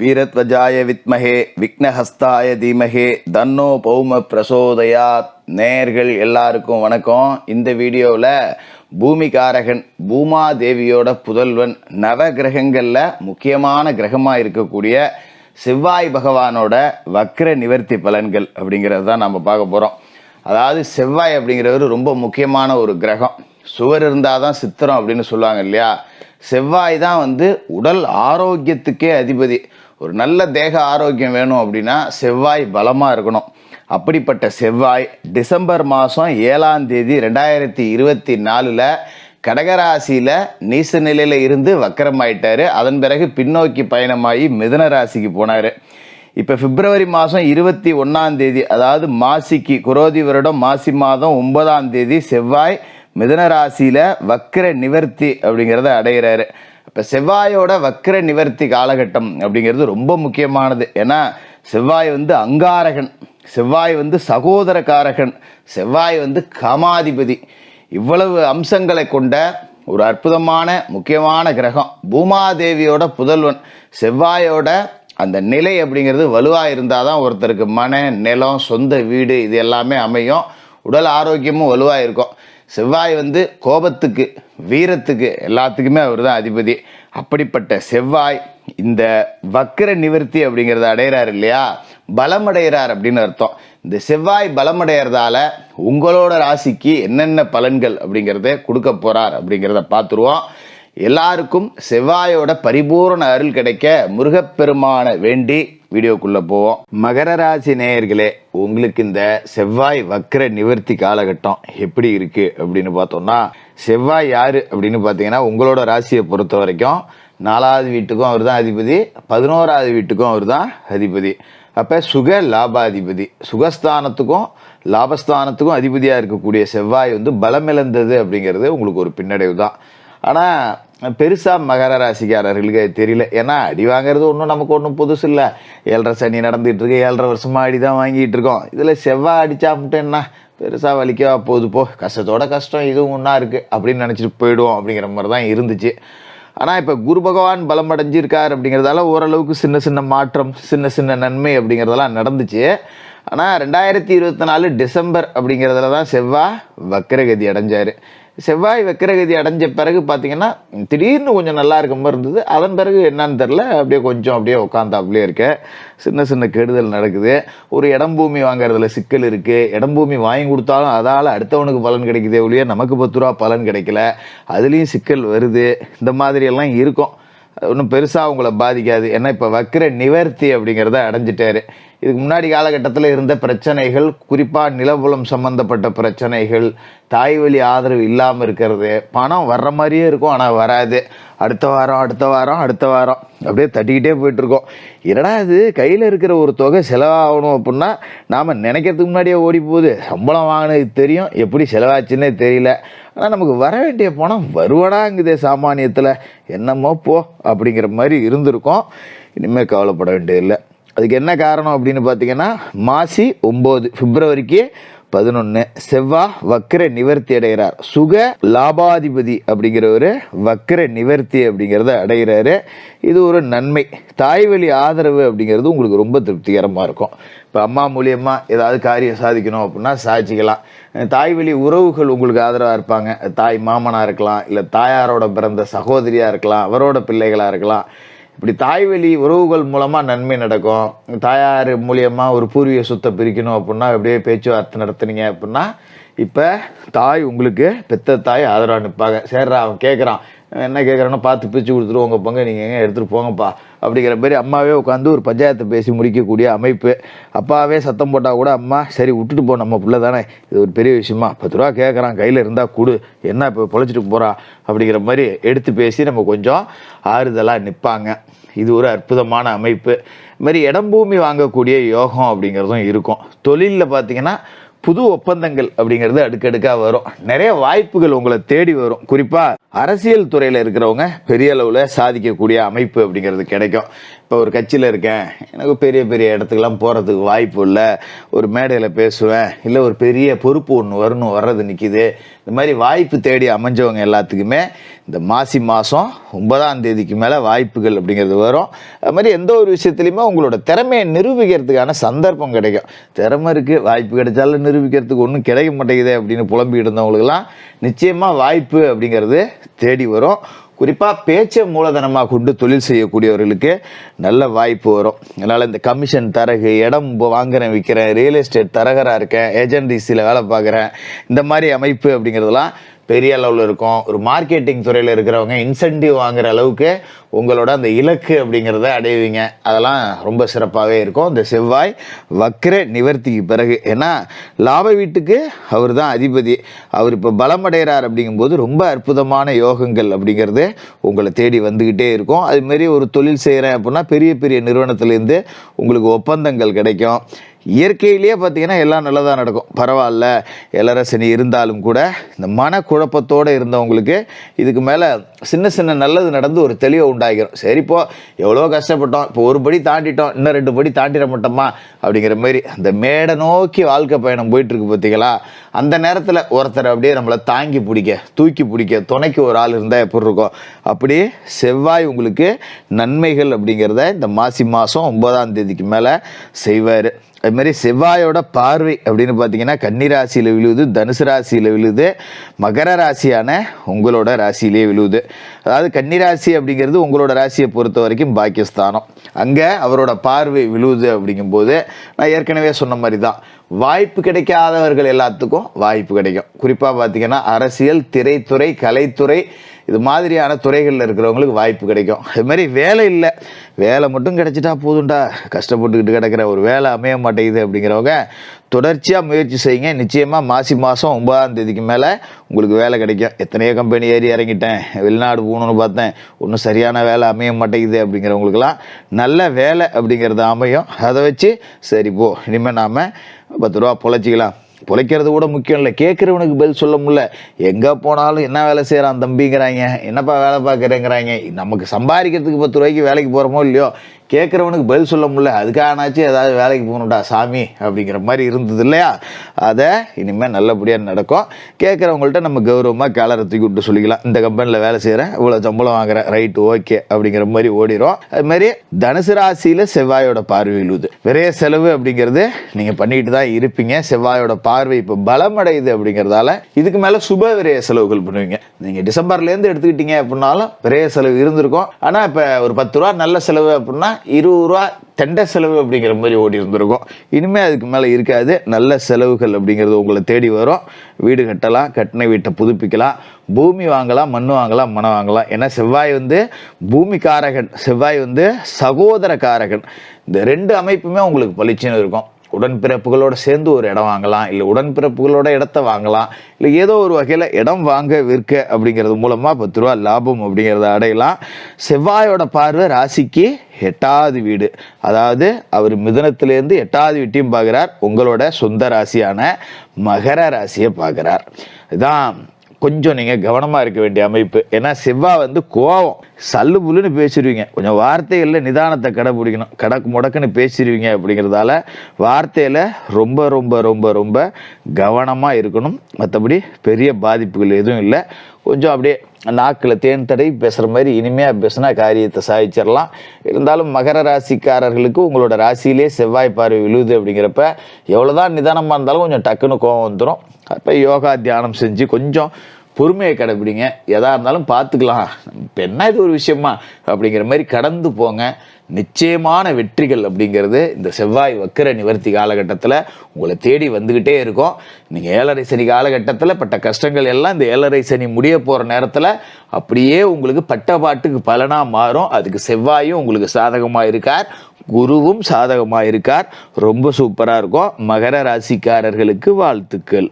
வீரத்வஜாய வித்மஹே விக்னஹஸ்தாய தீமஹே தன்னோ பௌம பிரசோதயாத். நேயர்கள் எல்லாருக்கும் வணக்கம். இந்த வீடியோவில் பூமிகாரகன் பூமாதேவியோட புதல்வன் நவ கிரகங்களில் முக்கியமான கிரகமாக இருக்கக்கூடிய செவ்வாய் பகவானோட வக்ர நிவர்த்தி பலன்கள் அப்படிங்கிறது தான் நம்ம பார்க்க போகிறோம். அதாவது செவ்வாய் அப்படிங்கிறவர் ரொம்ப முக்கியமான ஒரு கிரகம். சுவர் இருந்தால் தான் சித்திரம் அப்படின்னு சொல்லுவாங்க இல்லையா. செவ்வாய் தான் உடல் ஆரோக்கியத்துக்கே அதிபதி. ஒரு நல்ல தேக ஆரோக்கியம் வேணும் அப்படின்னா செவ்வாய் பலமாக இருக்கணும். அப்படிப்பட்ட செவ்வாய் டிசம்பர் மாதம் 7ஆம் தேதி 2024 கடகராசியில் நீச நிலையில் இருந்து வக்கரமாயிட்டார். அதன் பிறகு பின்னோக்கி பயணமாகி மிதுன ராசிக்கு போனார். இப்போ பிப்ரவரி மாதம் 21ஆம் தேதி, அதாவது மாசிக்கு குரோதி வருடம் மாசி மாதம் 9ஆம் தேதி செவ்வாய் மிதுன ராசியில் வக்ர நிவர்த்தி அப்படிங்கிறத அடைகிறாரு. இப்போ செவ்வாயோட வக்ர நிவர்த்தி காலகட்டம் அப்படிங்கிறது ரொம்ப முக்கியமானது. ஏன்னா செவ்வாய் அங்காரகன், செவ்வாய் சகோதரகாரகன், செவ்வாய் காமாதிபதி. இவ்வளவு அம்சங்களை கொண்ட ஒரு அற்புதமான முக்கியமான கிரகம். பூமாதேவியோட புதல்வன் செவ்வாயோட அந்த நிலை அப்படிங்கிறது வலுவாக இருந்தால் தான் ஒருத்தருக்கு மன நிலம் சொந்த வீடு இது எல்லாமே அமையும். உடல் ஆரோக்கியமும் வலுவாக இருக்கும். செவ்வாய் கோபத்துக்கு வீரத்துக்கு எல்லாத்துக்குமே அவர் தான் அதிபதி. அப்படிப்பட்ட செவ்வாய் இந்த வக்ர நிவர்த்தி அப்படிங்கிறத அடைகிறார் இல்லையா, பலமடைகிறார் அப்படின்னு அர்த்தம். இந்த செவ்வாய் பலமடைகிறதால உங்களோட ராசிக்கு என்னென்ன பலன்கள் அப்படிங்கிறத கொடுக்க போகிறார் அப்படிங்கிறத பார்த்துருவோம். எல்லாருக்கும் செவ்வாயோட பரிபூரண அருள் கிடைக்க முருகப்பெருமான வேண்டி வீடியோக்குள்ளே போவோம். மகர ராசி நேயர்களே, உங்களுக்கு இந்த செவ்வாய் வக்ர நிவர்த்தி காலகட்டம் எப்படி இருக்குது அப்படின்னு பார்த்தோம்னா, செவ்வாய் யார் அப்படின்னு பார்த்தீங்கன்னா உங்களோட ராசியை பொறுத்த வரைக்கும் 4வது வீட்டுக்கும் அவர் தான் அதிபதி, 11வது வீட்டுக்கும் அவர் தான் அதிபதி. அப்போ சுக லாபாதிபதி, சுகஸ்தானத்துக்கும் லாபஸ்தானத்துக்கும் அதிபதியாக இருக்கக்கூடிய செவ்வாய் பலமிழந்தது அப்படிங்கிறது உங்களுக்கு ஒரு பின்னடைவு தான். ஆனால் பெருசாக மகர ராசிக்காரர்களுக்கு தெரியல. ஏன்னா அடி வாங்கிறது ஒன்றும் நமக்கு ஒன்றும் புதுசு இல்லை. 7.5 சனி நடந்துகிட்டு இருக்கு, 7.5 வருஷமாக அடி தான் வாங்கிட்டு இருக்கோம். இதில் செவ்வாய் அடித்தா மட்டும் என்ன பெருசாக வலிக்கவா போகுது, போ கஷ்டத்தோட கஷ்டம் இதுவும் ஒன்றா இருக்குது அப்படின்னு நினச்சிட்டு போயிடுவோம் அப்படிங்கிற மாதிரி தான் இருந்துச்சு. ஆனால் இப்போ குரு பகவான் பலம் அடைஞ்சிருக்கார் அப்படிங்கிறதால ஓரளவுக்கு சின்ன சின்ன மாற்றம், சின்ன சின்ன நன்மை அப்படிங்கிறதெல்லாம் நடந்துச்சு. ஆனால் 2024 டிசம்பர் அப்படிங்கிறதுல தான் செவ்வாய் வக்ரகதி அடைஞ்சார். செவ்வாய் வக்ரகதி அடைஞ்ச பிறகு பார்த்தீங்கன்னா திடீர்னு கொஞ்சம் நல்லா இருக்க மாதிரி இருந்தது. அதன் பிறகு என்னன்னு தெரில, அப்படியே உட்காந்தாப்புலேயே இருக்க. சின்ன சின்ன கெடுதல் நடக்குது. ஒரு இடம் பூமி வாங்குறதுல சிக்கல் இருக்குது. இடம் பூமி வாங்கி கொடுத்தாலும் அதால் அடுத்தவனுக்கு பலன் கிடைக்குதே ஒழிய நமக்கு 10 ரூபா பலன் கிடைக்கல, அதுலேயும் சிக்கல் வருது. இந்த மாதிரியெல்லாம் இருக்கும். ஒன்றும் பெருசாக உங்களை பாதிக்காது. ஏன்னா இப்போ வக்ர நிவர்த்தி அப்படிங்கிறத அடைஞ்சிட்டாரு. இதுக்கு முன்னாடி காலகட்டத்தில் இருந்த பிரச்சனைகள், குறிப்பாக நிலபுலம் சம்மந்தப்பட்ட பிரச்சனைகள், தாய் வழி ஆதரவு இல்லாமல் இருக்கிறது, பணம் வர்ற மாதிரியே இருக்கும் ஆனால் வராது. அடுத்த வாரம் அப்படியே தட்டிக்கிட்டே போயிட்டுருக்கோம். என்னடா இது கையில் இருக்கிற ஒரு தொகை செலவாகணும் அப்படின்னா நாம் நினைக்கிறதுக்கு முன்னாடியே ஓடி போகுது. சம்பளம் வாங்கினது தெரியும், எப்படி செலவாச்சுன்னே தெரியல. ஆனால் நமக்கு வர வேண்டிய பணம் வருவடாங்குதே சாமானியத்தில், என்னமோ போ அப்படிங்கிற மாதிரி இருந்திருக்கும். இனிமேல் கவலைப்பட வேண்டியதில்லை. அதுக்கு என்ன காரணம் அப்படின்னு பார்த்தீங்கன்னா, மாசி 9 பிப்ரவரிக்கு 11 செவ்வாய் வக்ர நிவர்த்தி அடைகிறார். சுக லாபாதிபதி அப்படிங்கிற ஒரு வக்ர நிவர்த்தி அப்படிங்கிறத அடைகிறாரு. இது ஒரு நன்மை. தாய் வழி ஆதரவு அப்படிங்கிறது உங்களுக்கு ரொம்ப திருப்திகரமாக இருக்கும். இப்போ அம்மா மூலியமாக ஏதாவது காரியம் சாதிக்கணும் அப்படின்னா சாதிச்சிக்கலாம். தாய் வழி உறவுகள் உங்களுக்கு ஆதரவாக இருப்பாங்க. தாய் மாமனாக இருக்கலாம், இல்லை தாயாரோட பிறந்த சகோதரியாக இருக்கலாம், அவரோட பிள்ளைகளாக இருக்கலாம். இப்படி தாய் வழி உறவுகள் மூலமாக நன்மை நடக்கும். தாயார் மூலியமாக ஒரு பூர்வீக சொத்தை பிரிக்கணும் அப்படின்னா அப்படியே பேச்சுவார்த்தை நடத்துனீங்க அப்படின்னா இப்போ தாய் உங்களுக்கு பெத்த தாய் ஆதரவாக நிற்பாங்க. சேர்றா அவன் கேட்குறான், என்ன கேட்குறானோ பார்த்து பிரித்து கொடுத்துருவோம், உங்கள் பங்கு நீங்கள் எங்கே எடுத்துகிட்டு போங்கப்பா அப்படிங்கிற மாதிரி அம்மாவே உட்காந்து ஒரு பஞ்சாயத்தை பேசி முடிக்கக்கூடிய அமைப்பு. அப்பாவே சத்தம் போட்டால் கூட அம்மா சரி விட்டுட்டு போ, நம்ம பிள்ளை தானே, இது ஒரு பெரிய விஷயமா, 10 ரூபா கேட்குறான் கையில் இருந்தால் கொடு, என்ன இப்போ பொழைச்சிட்டு போகிறா அப்படிங்கிற மாதிரி எடுத்து பேசி நம்ம கொஞ்சம் ஆறுதலாக நிற்பாங்க. இது ஒரு அற்புதமான அமைப்பு. இது மாதிரி இடம் பூமி வாங்கக்கூடிய யோகம் அப்படிங்கிறதும் இருக்கும். தொழிலில் பார்த்தீங்கன்னா புது ஒப்பந்தங்கள் அப்படிங்கிறது அடுக்கடுக்காக வரும். நிறைய வாய்ப்புகள் உங்களை தேடி வரும். குறிப்பாக அரசியல் துறையில் இருக்கிறவங்க பெரிய அளவில் சாதிக்கக்கூடிய அமைப்பு அப்படிங்கிறது கிடைக்கும். இப்போ ஒரு கட்சியில் இருக்கேன், எனக்கு பெரிய பெரிய இடத்துக்கெல்லாம் போகிறதுக்கு வாய்ப்பு இல்லை, ஒரு மேடையில் பேசுவேன், இல்லை ஒரு பெரிய பொறுப்பு ஒன்று வர்றது நிற்கிது, இந்த மாதிரி வாய்ப்பு தேடி அமைஞ்சவங்க எல்லாத்துக்குமே இந்த மாசி மாதம் 9ஆம் தேதிக்கு மேலே வாய்ப்புகள் அப்படிங்கிறது வரும். அது மாதிரி எந்த ஒரு விஷயத்துலையுமே உங்களோட திறமையை நிரூபிக்கிறதுக்கான சந்தர்ப்பம் கிடைக்கும். திறமை இருக்குது, வாய்ப்பு கிடைச்சாலும் நிரூபிக்கிறதுக்கு ஒன்றும் கிடைக்க மாட்டேங்குது அப்படின்னு புலம்பிக்கிட்டு இருந்தவங்களுக்கெல்லாம் நிச்சயமாக வாய்ப்பு அப்படிங்கிறது தேடி வரும். குறிப்பாக பேச்சை மூலதனமாக கொண்டு தொழில் செய்யக்கூடியவர்களுக்கு நல்ல வாய்ப்பு வரும். அதனால் இந்த கமிஷன் தரகு, இடம் வாங்குறேன் விற்கிறேன், ரியல் எஸ்டேட் தரகராக இருக்கேன், ஏஜென்சியில் வேலை பார்க்குறேன், இந்த மாதிரி அமைப்பு அப்படிங்கிறதுலாம் பெரிய அளவில் இருக்கும். ஒரு மார்க்கெட்டிங் துறையில் இருக்கிறவங்க இன்சென்டிவ் வாங்குற அளவுக்கு உங்களோட அந்த இலக்கு அப்படிங்கிறத அடைவீங்க. அதெல்லாம் ரொம்ப சிறப்பாகவே இருக்கும் இந்த செவ்வாய் வக்ர நிவர்த்திக்கு பிறகு. ஏன்னா லாப வீட்டுக்கு அவர் தான் அதிபதி, அவர் இப்போ பலமடைகிறார் அப்படிங்கும்போது ரொம்ப அற்புதமான யோகங்கள் அப்படிங்கிறது உங்களை தேடி வந்துக்கிட்டே இருக்கும். அதுமாரி ஒரு தொழில் செய்கிறேன் அப்படின்னா பெரிய பெரிய நிறுவனத்துலேருந்து உங்களுக்கு ஒப்பந்தங்கள் கிடைக்கும். இயற்கையிலேயே பார்த்தீங்கன்னா எல்லாம் நல்லதாக நடக்கும். பரவாயில்ல, இளரசனி இருந்தாலும் கூட இந்த மனக்குழப்பத்தோடு இருந்தவங்களுக்கு இதுக்கு மேலே சின்ன சின்ன நல்லது நடந்து ஒரு தெளிவை உண்டாகிடும். சரிப்போ எவ்வளோ கஷ்டப்பட்டோம், இப்போ ஒரு படி தாண்டிட்டோம், இன்னும் 2 படி தாண்டிட மாட்டோமா அப்படிங்கிற மாதிரி அந்த மேடை நோக்கி வாழ்க்கை பயணம் போயிட்டுருக்கு பார்த்தீங்களா. அந்த நேரத்தில் ஒருத்தர் அப்படியே நம்மளை தாங்கி பிடிக்க, தூக்கி பிடிக்க, துணைக்கு ஒரு ஆள் இருந்தால் எப்படி இருக்கும். அப்படி செவ்வாய் உங்களுக்கு நன்மைகள் அப்படிங்கிறத இந்த மாசி மாதம் 9ஆம் தேதிக்கு மேலே செய்வார். அதுமாதிரி செவ்வாயோட பார்வை அப்படின்னு பார்த்தீங்கன்னா கன்னி ராசியில் விழுவுது, தனுசு ராசியில் விழுவுது, மகர ராசியான உங்களோட ராசியிலே விழுவுது. அதாவது கன்னி ராசி அப்படிங்கிறது உங்களோட ராசியை பொறுத்த வரைக்கும் பாக்கியஸ்தானம். அங்கே அவரோட பார்வை விழுவுது அப்படிங்கும்போது நான் ஏற்கனவே சொன்ன மாதிரி தான் வாய்ப்பு கிடைக்காதவர்கள் எல்லாத்துக்கும் வாய்ப்பு கிடைக்கும். குறிப்பாக பார்த்தீங்கன்னா அரசியல், திரைத்துறை, கலைத்துறை, இது மாதிரியான துறைகளில் இருக்கிறவங்களுக்கு வாய்ப்பு கிடைக்கும். இது மாதிரி வேலை இல்லை, வேலை மட்டும் கிடைச்சிட்டா போதும்டா, கஷ்டப்பட்டுக்கிட்டு கிடக்கிற ஒரு வேலை அமைய மாட்டேங்குது அப்படிங்கிறவங்க தொடர்ச்சியாக முயற்சி செய்யுங்க. நிச்சயமாக மாசி மாதம் 9ஆம் தேதிக்கு மேலே உங்களுக்கு வேலை கிடைக்கும். எத்தனையோ கம்பெனி ஏறி இறங்கிட்டேன், வெளிநாடு போகணுன்னு பார்த்தேன், ஒன்றும் சரியான வேலை அமைய மாட்டேங்குது அப்படிங்கிறவங்களுக்கெல்லாம் நல்ல வேலை அப்படிங்கிறது அமையும். அதை வச்சு சரி போ, இனிமேல் நாம் 10 ரூபா பொழைச்சிக்கலாம். பொழைக்கிறது கூட முக்கியம் இல்லை, கேட்குறவனுக்கு பதில் சொல்ல முடியல. எங்கே போனாலும் என்ன வேலை செய்கிறான் தம்பிங்கிறாங்க, என்னப்பா வேலை பார்க்குறேங்கிறாங்க. நமக்கு சம்பாதிக்கிறதுக்கு 10 ரூபாய்க்கு வேலைக்கு போகிறோமோ இல்லையோ, கேட்குறவனுக்கு பதில் சொல்ல முடியல, அதுக்கானாச்சும் ஏதாவது வேலைக்கு போகணுண்டா சாமி அப்படிங்கிற மாதிரி இருந்தது இல்லையா. அதை இனிமேல் நல்லபடியாக நடக்கும். கேட்குறவங்கள்ட்ட நம்ம கௌரவமாக காலரை தூக்கி விட்டு சொல்லிக்கலாம், இந்த கம்பெனியில் வேலை செய்கிறேன், இவ்வளோ சம்பளம் வாங்குறேன், ரைட்டு ஓகே அப்படிங்கிற மாதிரி ஓடிடும். அதுமாதிரி தனுசு ராசியில் செவ்வாயோட பார்வை விழுது. விரைய செலவு அப்படிங்கிறது நீங்கள் பண்ணிட்டு தான் இருப்பீங்க. செவ்வாயோட பார்வை இப்போ பலமடையுது அப்படிங்கிறதால இதுக்கு மேலே சுப விரைய செலவுகள் பண்ணுவீங்க. நீங்கள் டிசம்பர்லேருந்து எடுத்துக்கிட்டீங்க அப்படின்னாலும் விரைய செலவு இருந்திருக்கும். ஆனால் இப்போ ஒரு 10 ரூபா நல்ல செலவு அப்படின்னா 20 ரூபா தெண்டை செலவு அப்படிங்கிற மாதிரி ஓடி இருந்திருக்கும். இனிமேல் அதுக்கு மேலே இருக்காது. நல்ல செலவுகள் அப்படிங்கிறது உங்களை தேடி வரும். வீடு கட்டலாம், கட்டின வீட்டை புதுப்பிக்கலாம், பூமி வாங்கலாம், மண் வாங்கலாம், மனம் வாங்கலாம். ஏன்னா செவ்வாய் பூமிக்காரகன், செவ்வாய் சகோதரக்காரகன். இந்த 2 அமைப்புமே உங்களுக்கு பளிச்சுன்னு இருக்கும். உடன்பிறப்புகளோட சேர்ந்து ஒரு இடம் வாங்கலாம், இல்லை உடன்பிறப்புகளோட இடத்த வாங்கலாம், இல்லை ஏதோ ஒரு வகையில் இடம் வாங்க விற்க அப்படிங்கிறது மூலமாக 10 ரூபா லாபம் அப்படிங்கிறத அடையலாம். செவ்வாயோட பார்வை ராசிக்கு 8வது வீடு, அதாவது அவர் மிதுனத்திலேருந்து 8வது வீட்டையும் பார்க்குறார். உங்களோட சொந்த ராசியான மகர ராசியை பார்க்குறார். இதுதான் கொஞ்சம் நீங்கள் கவனமாக இருக்க வேண்டிய அமைப்பு. ஏன்னா செவ்வாய் கோவம், சல்லு புல்லுன்னு பேசிடுவீங்க. கொஞ்சம் வார்த்தைகளில் நிதானத்தை கடைப்பிடிக்கணும். கடக்கு முடக்குன்னு பேசிடுவீங்க அப்படிங்கிறதால வார்த்தையில் ரொம்ப ரொம்ப ரொம்ப ரொம்ப கவனமாக இருக்கணும். மற்றபடி பெரிய பாதிப்புகள் எதுவும் இல்லை. கொஞ்சம் அப்படியே நாக்கில் தேன் தடவி பேசுகிற மாதிரி இனிமையாக பேசினா காரியத்தை சாதிச்சிடலாம். இருந்தாலும் மகர ராசிக்காரர்களுக்கு உங்களோட ராசியிலே செவ்வாய் பார்வை விழுவுது அப்படிங்கிறப்ப எவ்வளோதான் நிதானமாக இருந்தாலும் கொஞ்சம் டக்குன்னு கோவம் வந்துடும். அப்போ யோகா தியானம் செஞ்சு கொஞ்சம் பொறுமையை கடைப்பிடிங்க. எதாக இருந்தாலும் பார்த்துக்கலாம், இப்போ என்ன இது ஒரு விஷயமா அப்படிங்கிற மாதிரி கடந்து போங்க. நிச்சயமான வெற்றிகள் அப்படிங்கிறது இந்த செவ்வாய் வக்கர நிவர்த்தி காலகட்டத்தில் உங்களை தேடி வந்துக்கிட்டே இருக்கும். நீங்கள் 7.5 சனி காலகட்டத்தில் பட்ட கஷ்டங்கள் எல்லாம் இந்த 7.5 சனி முடிய போகிற நேரத்தில் அப்படியே உங்களுக்கு பட்ட பாட்டுக்கு பலனாக மாறும். அதுக்கு செவ்வாயும் உங்களுக்கு சாதகமாக இருக்கார், குருவும் சாதகமாக இருக்கார். ரொம்ப சூப்பராக இருக்கும். மகர ராசிக்காரர்களுக்கு வாழ்த்துக்கள்.